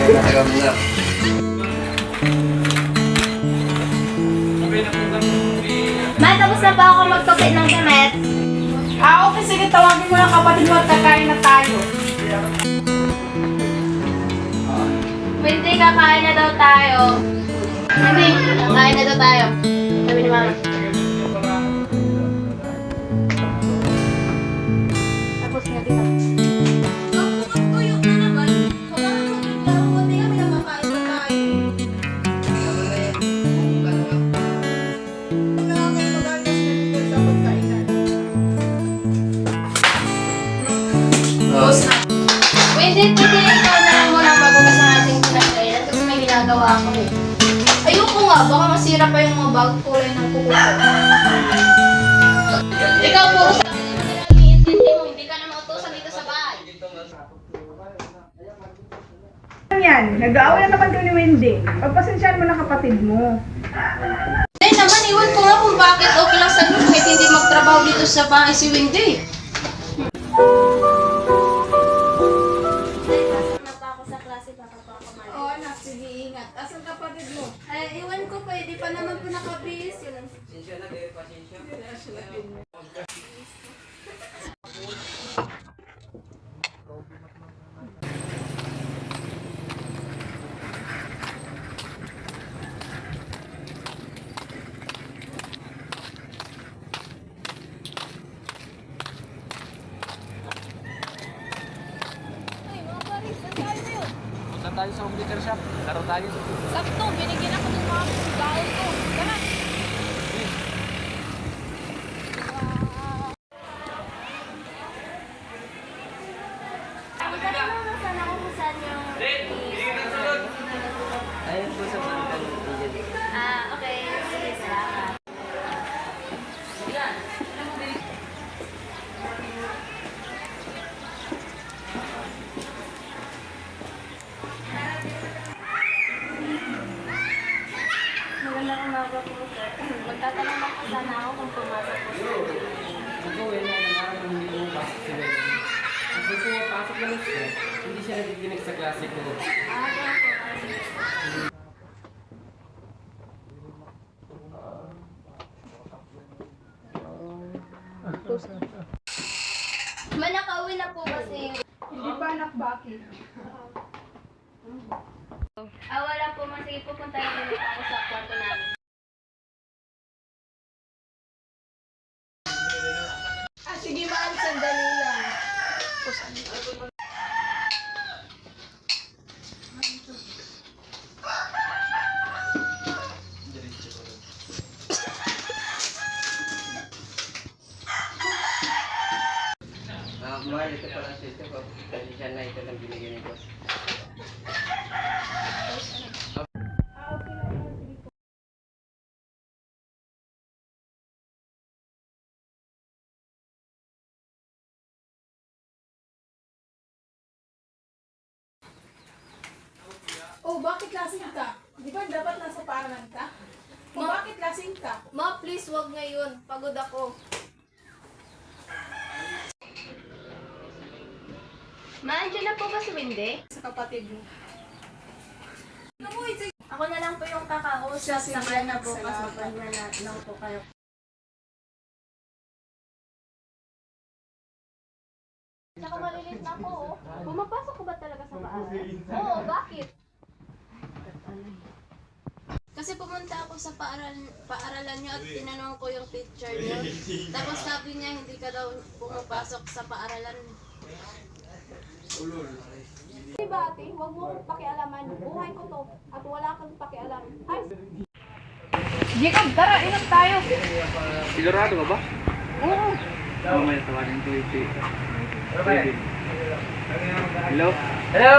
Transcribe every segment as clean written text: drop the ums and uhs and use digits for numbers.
Ma, tapos na ba ako magtukit ng damit? Okay, sige, tawagin mo lang kapatid mo at kakain na tayo. Hindi, kakain na daw tayo. Hindi, kakain na daw tayo. Sabi ni Mama. Tapos na dito. Pwede ikaw na lang muna magugas ang ating pinagkainan kasi may ginagawa ako eh. Ayoko nga, baka masira pa yung mga bagong kulay ng kuko ko. Ikaw puro sa akin naman nilang iintindi mo, hindi ka na mautusan dito sa bahay. Yan, nag-aaway na naman doon ni Wendy. Pagpasensyahan mo na kapatid mo. Ay naman, iwan ko nga kung bakit okay lang sa inyo kahit hindi magtrabaho dito sa bahay si Wendy. Oo anak, sige ingat. Asan kapatid mo? Ay, iwan ko pa, hindi pa naman po nakabis. Punta tayo sa home liquor shop. Laro tayo. Sakto, binigyan ako ng mga pagkain ko. Tara. Ayun po sa pangkal. Okay. Sige, salamat. Magandang umaga po, sir. Magtatanong lang po sana ako kung pumasok po sa Ako, yun na araw na hindi pumapasok si Wendy. Kung pumapasok naman siya, hindi siya nakikinig sa klase ko. Manakauwi na po kasi. Hindi pa anak, bakit? Wala po, sige pupunta na ako sa kwarto namin. Sige ma'am, sandali lang. Mahal, ito pala siya ito. Kasi siya na ito lang binigyan ni boss. Oh, bakit lasing ka? Di ba dapat nasa paaralan ka? Oh, bakit lasing ka? Ma, please wag ngayon. Pagod ako. Ma, andyan na po ba si Wendy? Sa kapatid mo. Ako na lang po yung kakausap. Sige, Saka na po salamat. kasi pag na lang po kayo. Tsaka malilit na ako, oh. Pumapasok ko ba talaga sa paaralan? Oo, bakit? Kasi pumunta ako sa paaralan nyo at tinanong ko yung teacher nyo. Tapos sabi niya hindi ka daw pumapasok sa paaralan. Diba ate, huwag mo akong pakialaman. Buhay ko to at wala kang pakialam. Ay, Jacob, tara, inom tayo. Sigurado ka ba? Oo. Oo, may tawanin ko ito. Hello? Hello!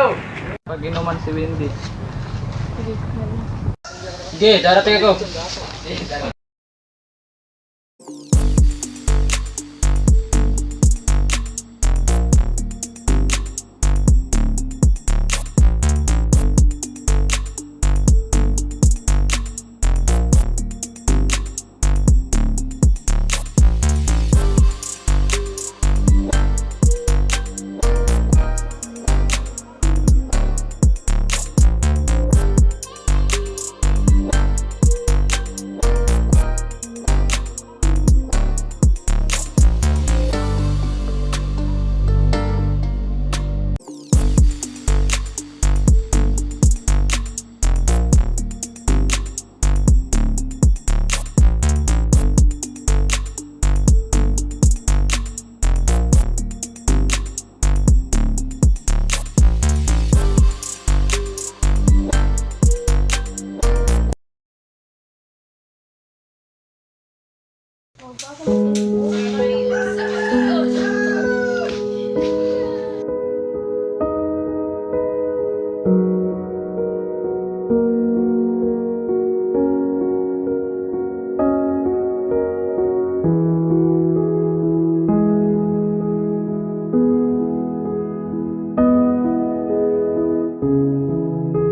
Pag inuman si Wendy. Sige, darating ako.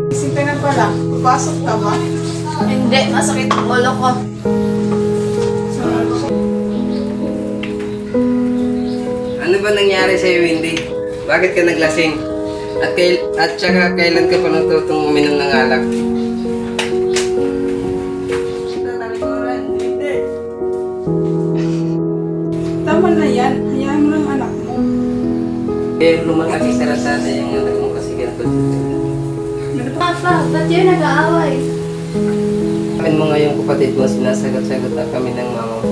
Gising ka na pala. Papasok ka ba? Hindi, masakit ang ulo ko. Ano ba nangyari sa'yo, Windy? Bakit ka naglasing? At saka kailan ka pa natutong uminom ng alak? Tama na yan. Hayaan mo ng anak mo. Eh, lumalaki ka na sana yung anak mo kasi ganito. Papa, ba't yun nag-aaway? Akin mo nga yung kapatid mo, sinasagot-sagot na kami ng mama mo.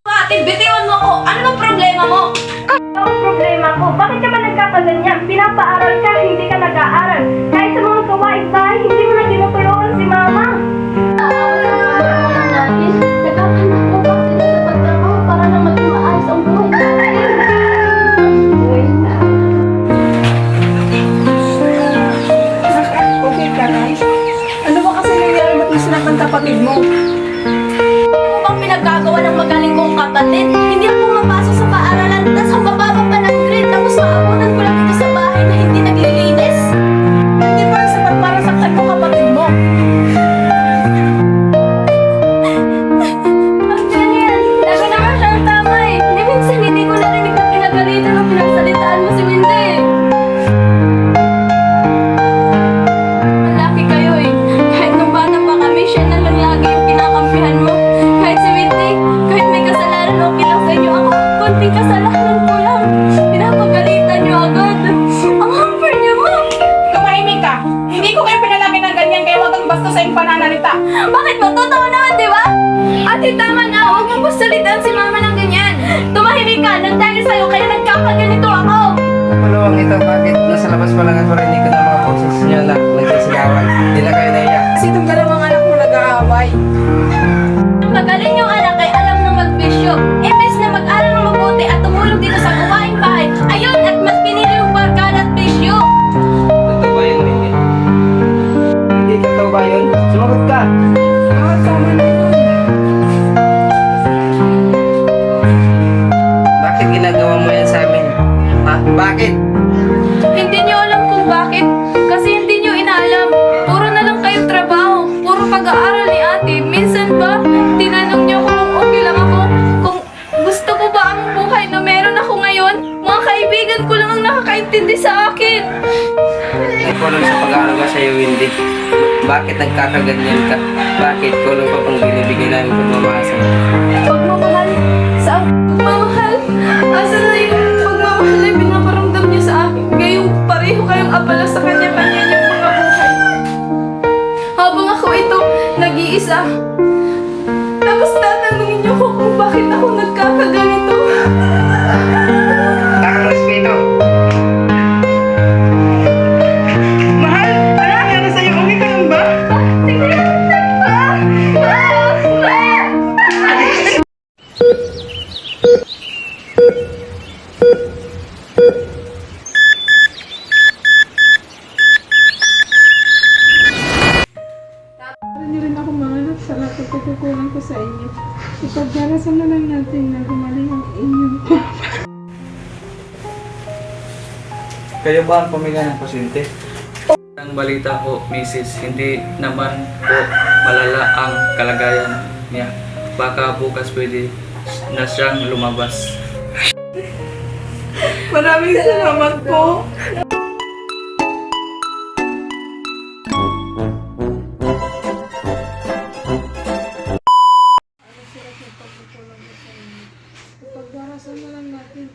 Ate, bitiwan mo ako! Ano bang problema mo? Ano ang problema ko? Bakit ka ba nagkakaganyan? Pinapaaral ka, hindi ka nag-aaral. Kahit sa mga gawain bahay, hindi mo na tinutulungan si mama. Nagkakanak ko ba sila sa pagtrabaho para lang maging maayos ang buhay natin? Okay ka na? Ano ba kasi nangyari ba't mo sinaktan kapatid mo? Ano bang pinagkagawa ng magaling kong kapatid? Hindi ako mapasok sa paaralan, tapos ang bababa pa ng grade, tapos maabutan ko lang dito sa bahay na hindi naglilinis. Hindi ba sapat para saktan mo kapatid mo? Ang ganyan, lagi naman siyang tama eh. Ni minsan hindi ko narinig na pinagalitan o pinagsalitaan mo si Windy. Ang laki kayo eh. Kahit nung bata pa kami, siya na lang lagi yung kinakampihan mo. Kahit si Windy, kahit may kasalanan, okay lang sa inyo. Ako, konting kasalanan ko lang. Pinapagalitan niyo agad. Ang hamper niyo, ma'am. Tumahimik ka. Hindi ko kayo pinalaki ng ganyan kaya huwag kang basta sa iyong pananalita. Bakit mo? Totoo naman, di ba? Ate, tama na. Huwag mong pasalitan si mama ng ganyan. Tumahimik ka. Nang dahil sa'yo, kaya nagkakaganito ako. Maluwang ito, bakit nasa labas pa lang ako rinig ko ng mga boses niyo na nagsisigawan? Hindi na kayo naiyak. Kasi itong dalawang anak mo nag-aaway. Ang magaling yung anak ay alam na magbisyo. Imbes na mag-aral ng mabuti at tumulong dito sa gawaing bahay, ayun at mas pinili yung barkada at bisyo. Totoo ba yun, Windy? Hindi totoo ba yun? Sumagot ka! Tama na yun. Bakit ginagawa mo yan sa amin? Ha? Bakit? Hindi niyo alam kung bakit. Kasi hindi niyo inaalam. Puro na lang kayong trabaho. Puro pag-aaral ni ate. Minsan ba, tinanong niyo ko kung okay lang ako. Kung gusto ko ba ang buhay na meron ako ngayon. Mga kaibigan ko lang ang nakakaintindi sa akin. Ay, kulang sa pag-aaruga sa'yo, Windy. Bakit nagkakaganyan ka? Bakit kulang pa pang binibigay namin pagmamahal sa'yo? Pagmamahal? Saan? Pagmamahal? Asan na yung pagmamahal na pinaparamdam niyo sa akin? Ngayong pareho kayong abala sa kanya-kanya niyong mga buhay. Habang ako ito, nag-iisa. Tapos tatanungin niyo ko kung bakit ako nagkakaganito. Takang respeto! Mahal, ano nangyari sa'yo? Okay ka lang ba? Hindi rin ako manganak sa lahat ng pagkukulang ko sa inyo. Ipagdarasal na lang natin na gumaling ang inyong Kayo ba ang pamilya ng pasyente? Ang balita ko, Mrs., hindi naman po malala ang kalagayan niya. Baka bukas pwede na siyang lumabas. Maraming salamat po. Ipagdarasal na lang natin.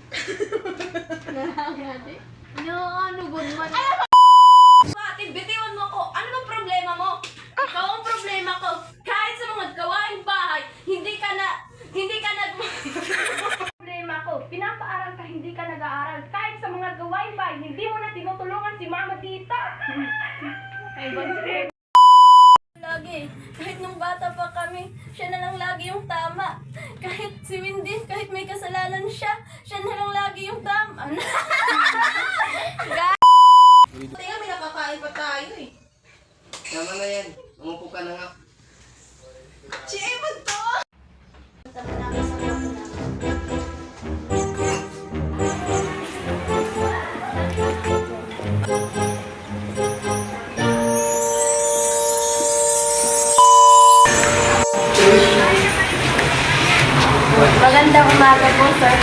Naanugod man. Ate, bitiwan mo ako! Ano bang problema mo? Ikaw ang problema ko! Kahit nung bata pa kami, siya na lang lagi yung tama. Kahit si Windy, kahit may kasalanan siya, siya na lang lagi yung tama. Tingnan, may nakakain pa tayo eh. Tama na yan. Umupo ka na nga. Chibag to! Tama na kayo sa mga Magandang umaga po, sir.